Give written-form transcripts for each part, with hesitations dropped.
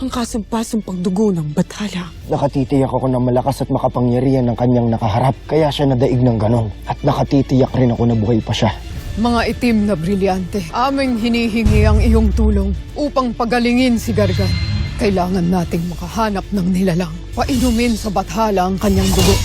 ang kasumpasumpang dugo ng bathala. Nakatitiyak ako na malakas at makapangyarihan ng kanyang nakaharap. Kaya siya nadaig ng ganon. At nakatitiyak rin ako na buhay pa siya. Mga itim na brilyante, aming hinihingi ang iyong tulong upang pagalingin si Gargan. Kailangan nating makahanap ng nilalang. Painumin sa bathala ang kanyang dugo.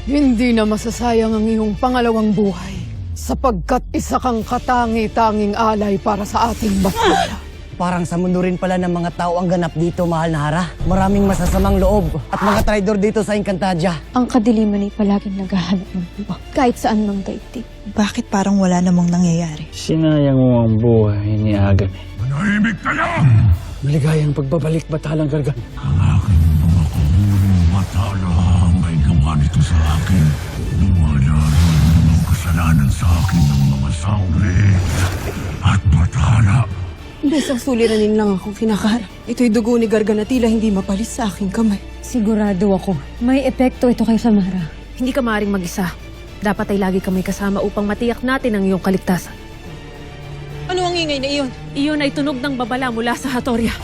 Hindi na masasayang ang iyong pangalawang buhay sapagkat isa kang katangi-tanging alay para sa ating bathala. Parang sa mundo rin pala ng mga tao ang ganap dito, mahal na Hara. Maraming masasamang loob at mga traidor dito sa Encantadia. Ang kadiliman ay palaging naghahanap ng buwak, kahit saan mang daigdig. Bakit parang wala namang nangyayari? Sinayang mo ang buhay ni Agan. Manahimik ka lang! Maligayang pagbabalik Batalang Gargan. Ang aking mga kahuling matala ay gawa nito sa akin. Nawala rin ang kasalanan sa akin ng mga sangre at batala. Besang suliranin lang akong kinakaharap. Ito'y dugo ni Gargan na tila hindi mapalis sa aking kamay. Sigurado ako, may epekto ito kay Flamara. Hindi ka maaaring mag-isa. Dapat ay lagi kami kasama upang matiyak natin ang iyong kaligtasan. Ano ang ingay na iyon? Iyon ay tunog ng babala mula sa Hatoria.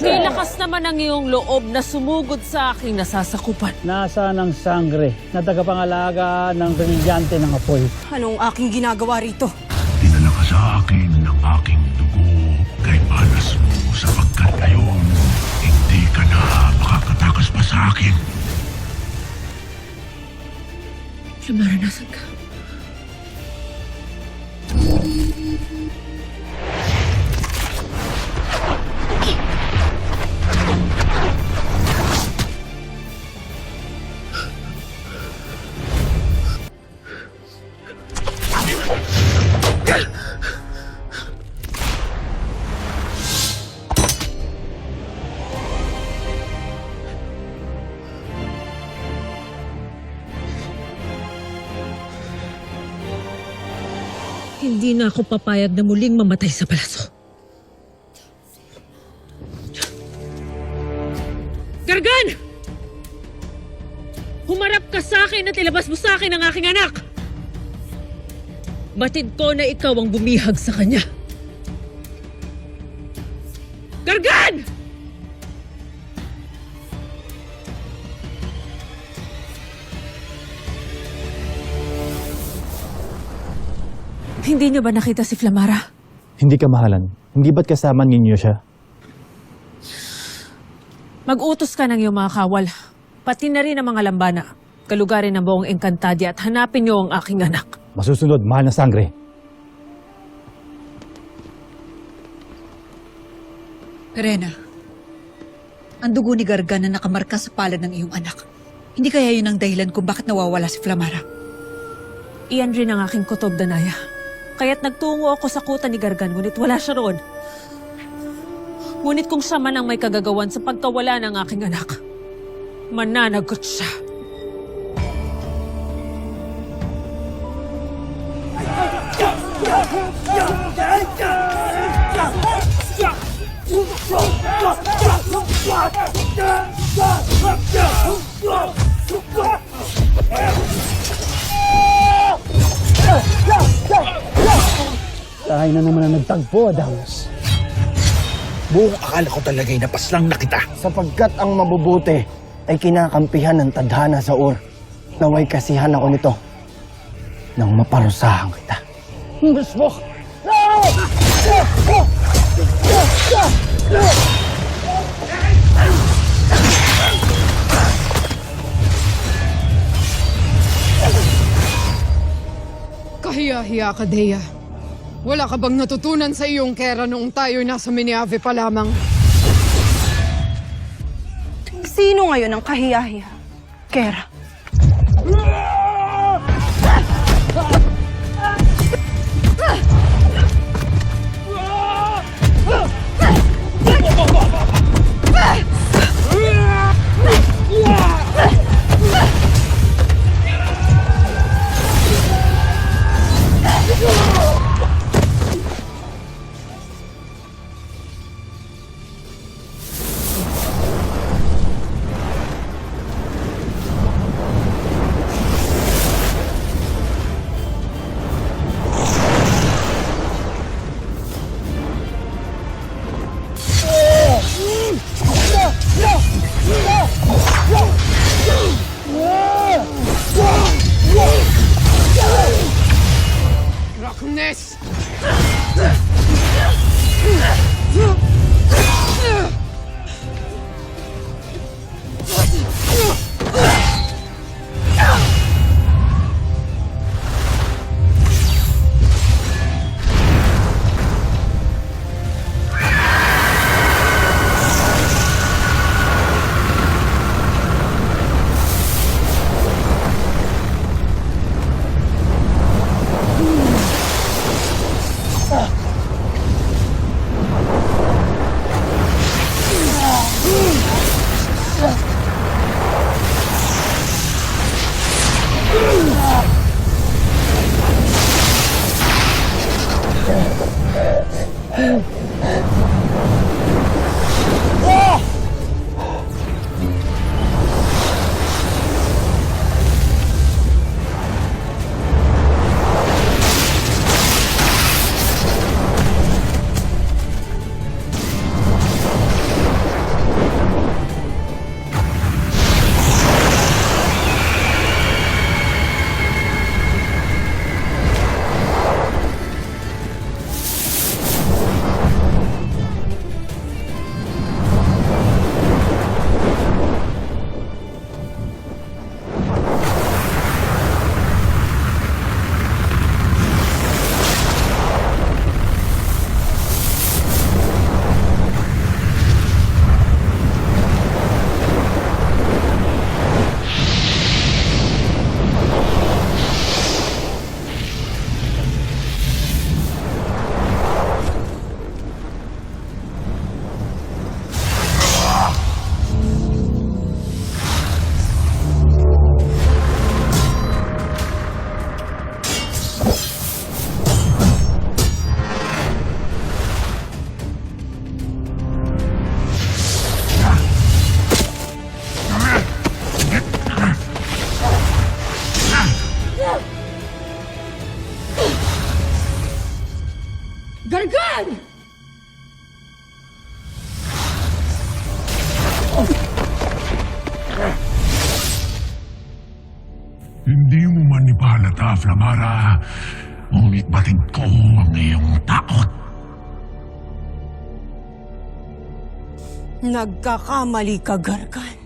May lakas naman ang iyong loob na sumugod sa aking nasasakupan. Nasaan ang sangre na tagapangalaga ng brilyante ng apoy? Anong aking ginagawa rito? Dinala ka sa akin ng aking dugo kay panas mo sapagkat ngayon hindi ka na makakatakas pa sa akin. Flamara, nasan ka? Hindi na ako papayag na muling mamatay sa palaso. Gargan! Humarap ka sa akin at ilabas mo sa akin ang aking anak! Batid ko na ikaw ang bumihag sa kanya. Gargan! Hindi niyo ba nakita si Flamara? Hindi ka mahalan. Hindi ba't kasama ninyo siya? Mag-utos ka ng iyong mga kawal. Pati na rin ang mga lambana. Kalugarin ng buong Encantadia at hanapin niyo ang aking anak. Masusunod, mahal na sangre. Perena, ang dugo ni Gargan na nakamarka sa palad ng iyong anak. Hindi kaya yun ang dahilan kung bakit nawawala si Flamara? Iyan rin ang aking kutob, Danaya. Kaya't nagtungo ako sa kuta ni Gargan, ngunit wala siya roon. Ngunit kung siya man ang may kagagawan sa pagkawala ng aking anak, mananagot siya. Tayo na naman ang nagtagpo, Adamus. Buong akala ko talaga'y napaslang na kita. Sapagkat ang mabubuti ay kinakampihan ng tadhana sa Ur. Naway kasihan ako nito nang maparusahan kita. Bismok! Kahiya-hiya ka, Dea. Wala ka bang natutunan sa iyong kera noong tayo'y nasa Miniave pa lamang? Sino ngayon ang kahiya-hiya? Kera. Hindi mo man ipahalata, Flamara. Ngunit batid ko ang iyong takot. Nagkakamali ka, Gargan.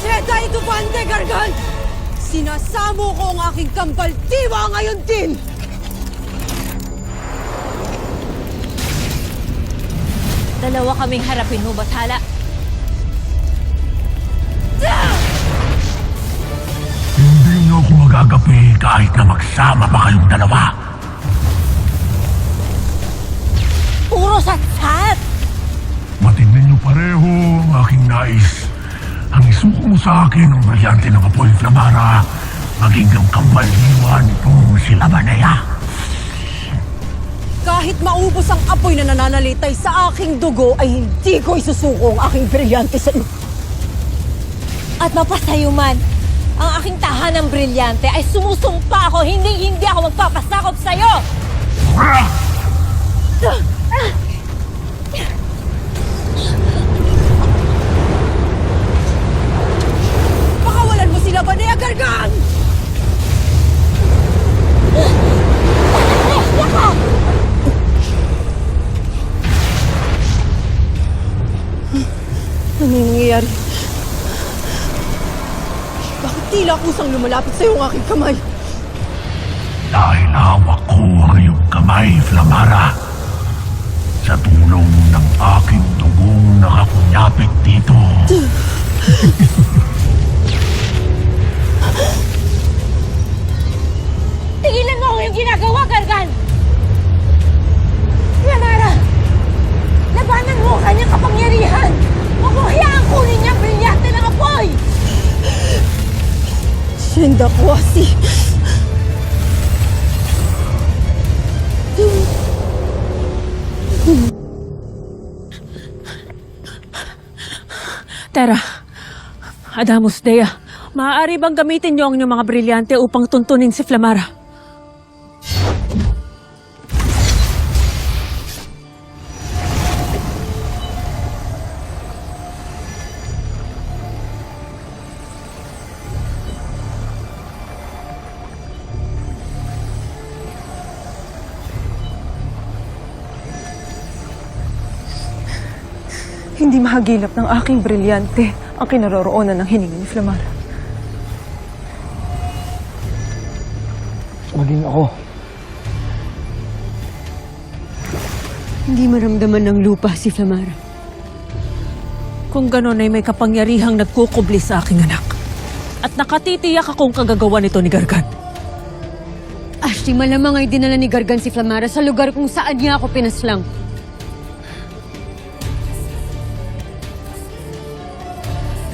Seday Dupante, Gargan! Sinasamo ko ang aking kambal diwa ngayon din! Dalawa kaming harapin mo, Bathala. Hindi niyo ako magagapi kahit na magsama pa kayong dalawa. Puro satsat! Matignan niyo pareho ang aking nais. Ang isuko mo sa akin ang brilyante ng apoy, Flamara. Maging ang kambal-diwa nitong si Labanaya. Kahit maubos ang apoy na nananalitay sa aking dugo, ay hindi ko isusuko ang aking brilyante sa iyo. At mapasayo man, ang aking tahanang brilyante ay sumusumpa ako, hindi ako magpapasakop sa'yo! Pakawalan mo sila ba niya, Gargan? Ano yung nangyayari? Bakit tila kusang lumalapit sa'yo ang aking kamay? Dahil hawak ko ang iyong kamay, Flamara. Sa tulong ng aking dugong nakakunyapit dito. Tigilan mo ang iyong ginagawa, Gargan! Flamara! Labanan mo ang kanyang kapangyarihan! Huwag mo hayaan kunin niya ang brilyante ng apoy! Senda Kwasi. Tara, Adamus Dea, maaari bang gamitin niyo ang inyong mga brilyante upang tuntunin si Flamara? Hindi mahagilap ng aking brilyante ang kinaroroonan ng hininga ni Flamara. Maging ako. Hindi maramdaman ng lupa si Flamara. Kung ganon ay may kapangyarihang nagkukubli sa aking anak. At nakatitiyak akong kagagawa nito ni Gargan. Ashley, malamang ay dinala ni Gargan si Flamara sa lugar kung saan niya ako pinaslang.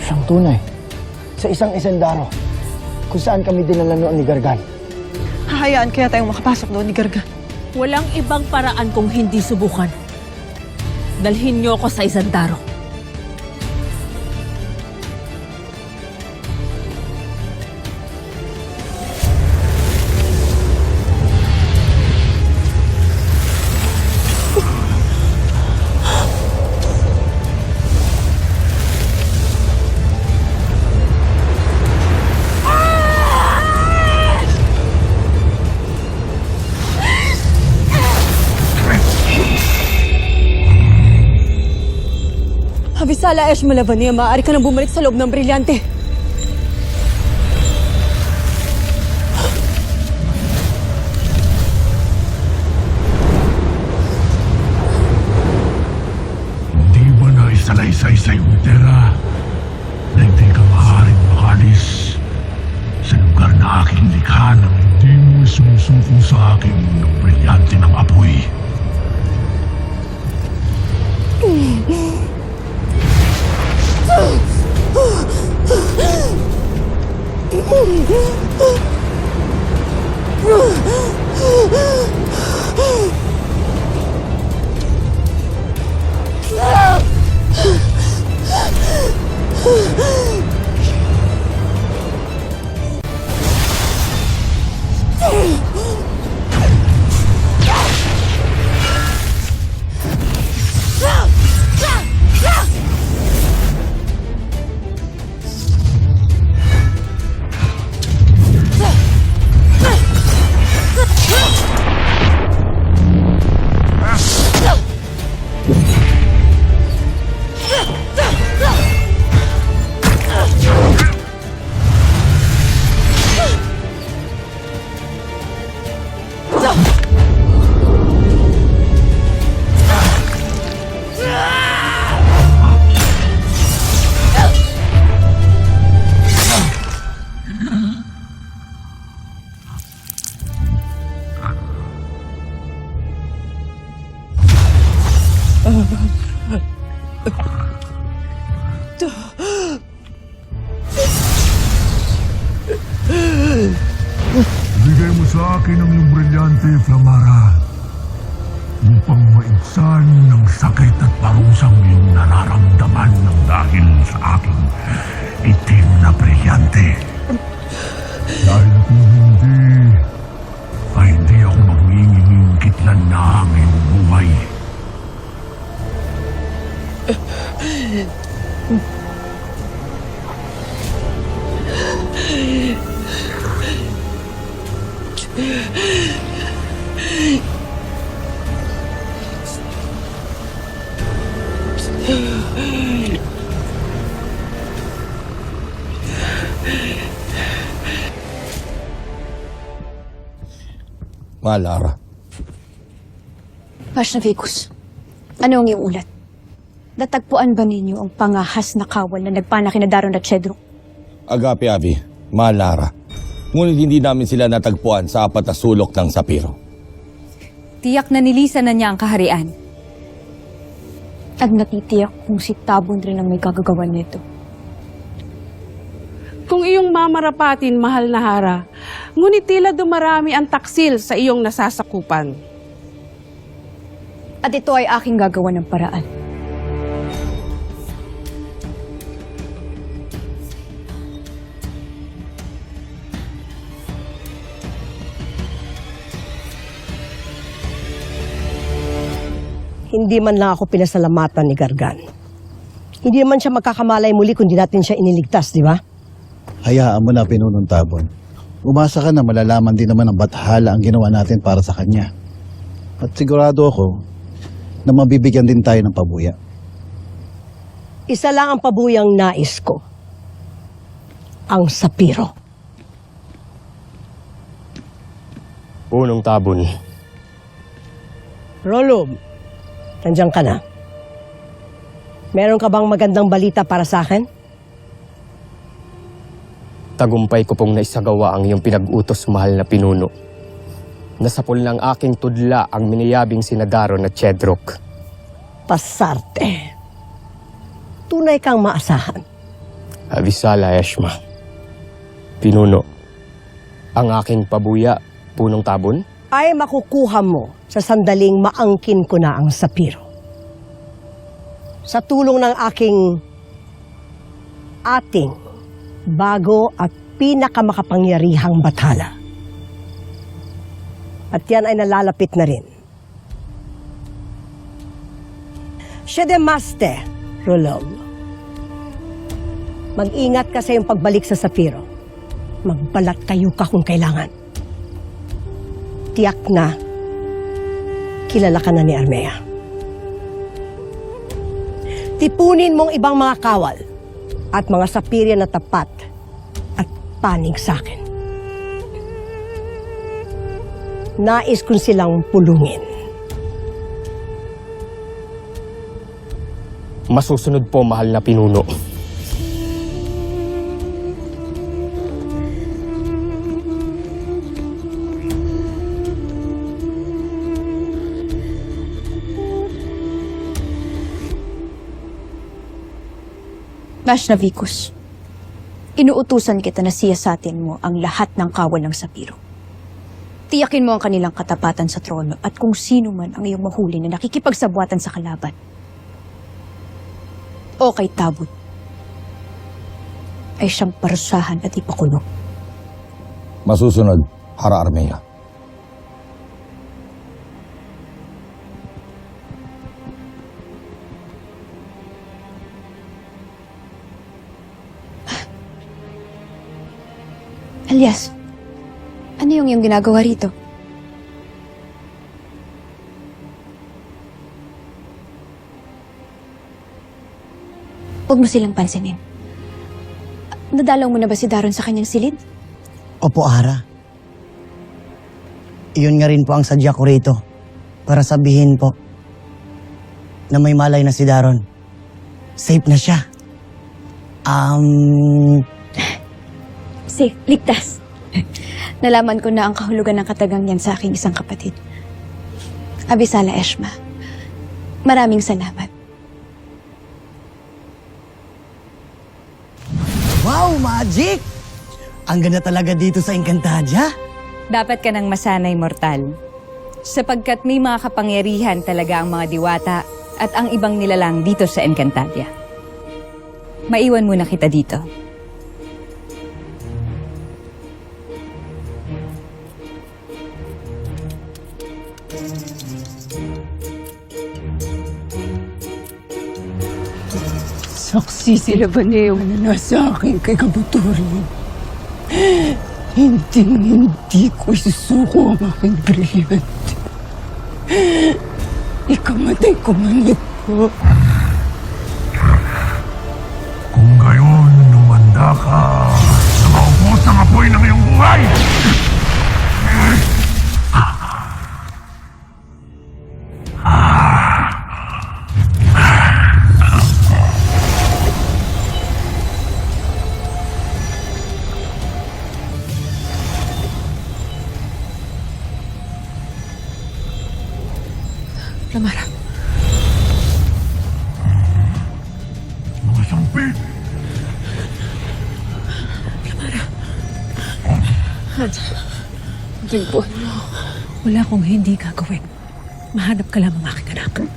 Siyang tunay. Sa isang isandaro. Kung saan kami dinala noon ni Gargan. Hahayaan kaya tayong makapasok doon ni Gargan. Walang ibang paraan kung hindi subukan. Dalhin niyo ako sa Isandaro. Abisala Esh Malavania, maaari ka nang bumalik sa loob ng brilyante. Hindi ba naisalaysay sa iyong tera na hindi ka maaaring makalis sa lugar na aking likha nang hindi mo sumusuko sa aking ng brilyante ng apoy? Bigay mo sa akin ang iyong brilyante, Flamara, upang maigsan ng sakit at parusang iyong nararamdaman ng dahil sa aking itim na brilyante. Dahil kung hindi, ay hindi ako magiging kitlan na ang iyong buhay. Lara. Pashnavicus, ano ang iyong ulat? Natagpuan ba ninyo ang pangahas na kawal na nagpana kina Daron at Cedro? Agape, Avi. Lara. Ngunit hindi namin sila natagpuan sa apat na sulok ng Sapiro. Tiyak na nilisan na niya ang kaharian. At natitiyak kung si Tabon rin ang may gagagawan nito. Kung iyong mamarapatin, mahal na Hara, ngunit tila dumarami ang taksil sa iyong nasasakupan. At ito ay aking gagawa ng paraan. Hindi man lang ako pinasalamatan ni Gargan. Hindi naman siya magkakamalay muli kung di natin siya iniligtas, di ba? Hayaan mo na, Pinunong Tabon. Umasa ka na malalaman din naman ng bathala ang ginawa natin para sa kanya. At sigurado ako na mabibigyan din tayo ng pabuya. Isa lang ang pabuyang nais ko. Ang sapiro. Punong Tabon. Rolob, nandiyan ka na. Meron ka bang magandang balita para sa akin? Tagumpay ko pong naisagawa ang iyong pinag-utos, mahal na pinuno. Nasapol ng aking tudla ang miniyabing sinadaro na Chedrock. Pasarte. Tunay kang maasahan. Avisala, Eshma. Pinuno, ang aking pabuya, Punong Tabon? Ay makukuha mo sa sandaling maangkin ko na ang sapiro. Sa tulong ng ating bago at pinakamakapangyarihang bathala. At yan ay nalalapit na rin. Shedemaste, Rolom. Mag-ingat ka sa iyong pagbalik sa Sapiro. Magbalat kayo ka kung kailangan. Tiyak na kilala ka na ni Armea. Tipunin mong ibang mga kawal at mga sapirya na tapat at panig sa akin. Nais kong silang pulungin. Masusunod po, mahal na pinuno. Mashnavicus, inuutusan kita na siyasatin mo ang lahat ng kawal ng Sapiro. Tiyakin mo ang kanilang katapatan sa trono at kung sino man ang iyong mahuli na nakikipagsabwatan sa kalaban. O kay Tabut, ay siyang parusahan at ipakulong. Masusunod, Hara Armea. Elias, ano yung iyong ginagawa rito? Huwag mo silang pansinin. Nadalaw mo na ba si Daron sa kanyang silid? Opo, Ara. Iyon nga rin po ang sadya ko rito. Para sabihin po na may malay na si Daron. Safe na siya. Safe, ligtas. Nalaman ko na ang kahulugan ng katagang yan sa aking isang kapatid. Avisala Eshma, maraming salamat. Wow, magic! Ang ganda talaga dito sa Encantadia. Dapat ka nang masanay, mortal. Sapagkat may mga kapangyarihan talaga ang mga diwata at ang ibang nilalang dito sa Encantadia. Maiwan muna kita dito. Saksi sila ba na nasa akin kay Kabuturin? Hindi ko isusuko ang aking brilliant. Ikamatay ko man ito. Kung gayon, lumanda ka sa maubos ng apoy ng iyong buhay! Flamara. Mga sampit! Wala akong hindi gagawin. Mahanap ka lang ang aking anak.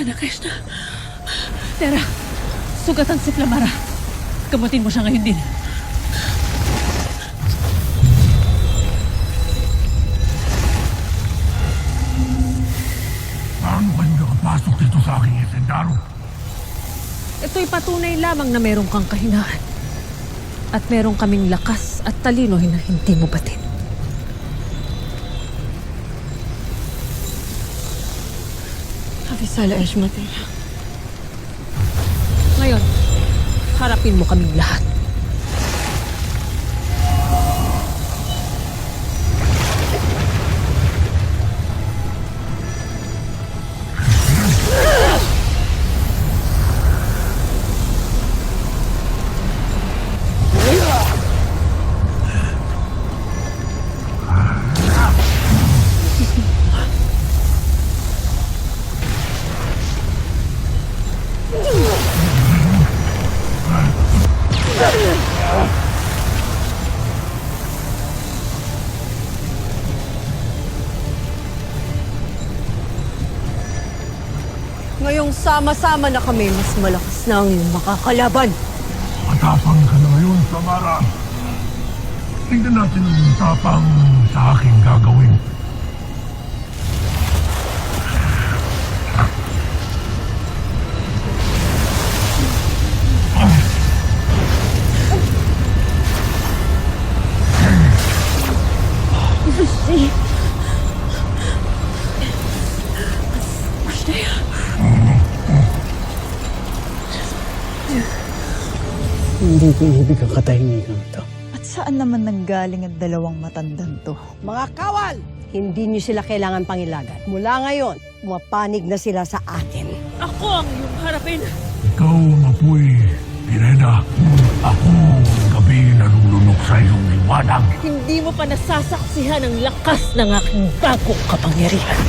Anak Krishna. Tera, sugatan si Flamara. Gamutin mo siya ngayon din. Paano kayo nakapasok dito sa aking esendaro? Ito'y patunay lamang na meron kang kahinaan. At meron kaming lakas at talino na hindi mo batin. Avisala Eshmatera. Ngayon, harapin mo kaming lahat. Ngayong sama-sama na kami, mas malakas na ang iyong makakalaban. Matapang ka na ngayon, Flamara. Tingnan natin ang tapang sa aking gagawin. Hindi ko ibig ang katahimikan ito. At saan naman nanggaling ang dalawang matandang to? Mga kawal, hindi niyo sila kailangan pangilagan. Mula ngayon, mapanig na sila sa akin. Ako ang iyong harapin! Ikaw ang apoy, Pirena. Ako ang gabi na lulunok sa iyong liwanag. Hindi mo pa nasasaksihan ang lakas ng aking bagong kapangyarihan.